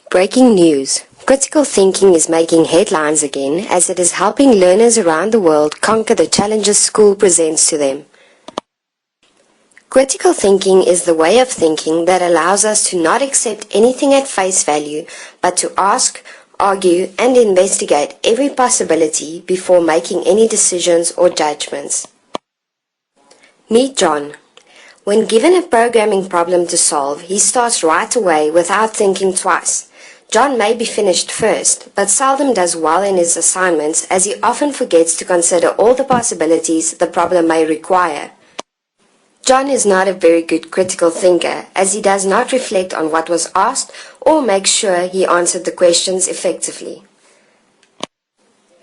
Breaking news. Critical thinking is making headlines again as it is helping learners around the world conquer the challenges school presents to them. Critical thinking is the way of thinking that allows us to not accept anything at face value, but to ask, argue, and investigate every possibility before making any decisions or judgments. Meet John. When given a programming problem to solve, he starts right away without thinking twice. John may be finished first, but seldom does well in his assignments as he often forgets to consider all the possibilities the problem may require. John is not a very good critical thinker as he does not reflect on what was asked or make sure he answered the questions effectively.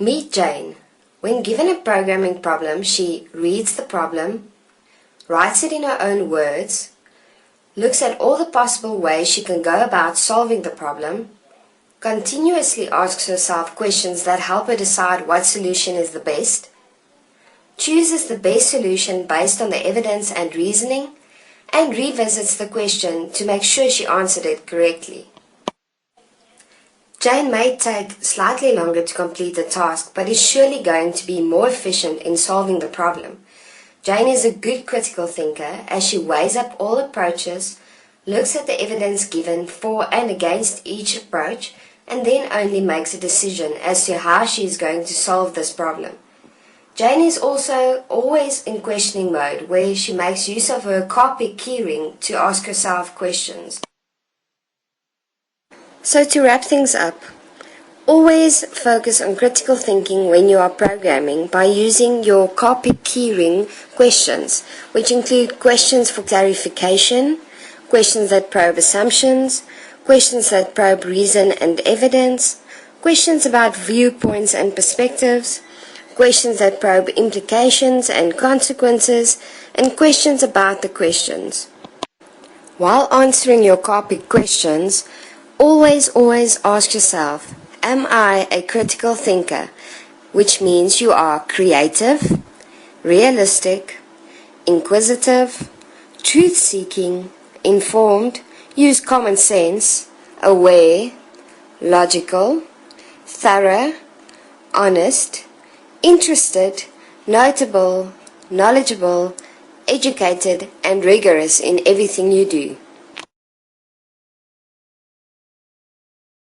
Meet Jane. When given a programming problem, she reads the problem, writes it in her own words, looks at all the possible ways she can go about solving the problem, continuously asks herself questions that help her decide what solution is the best, chooses the best solution based on the evidence and reasoning, and revisits the question to make sure she answered it correctly. Jane may take slightly longer to complete the task, but is surely going to be more efficient in solving the problem. Jane is a good critical thinker as she weighs up all approaches, looks at the evidence given for and against each approach, and then only makes a decision as to how she is going to solve this problem. Jane is also always in questioning mode, where she makes use of her Carpic keyring to ask herself questions. So to wrap things up, always focus on critical thinking when you are programming by using your Carpic keyring questions, which include questions for clarification, questions that probe assumptions, questions that probe reason and evidence, questions about viewpoints and perspectives, questions that probe implications and consequences, and questions about the questions. While answering your Carpic questions, always ask yourself, am I a critical thinker? Which means you are creative, realistic, inquisitive, truth-seeking, informed, use common sense, aware, logical, thorough, honest, interested, notable, knowledgeable, educated, and rigorous in everything you do.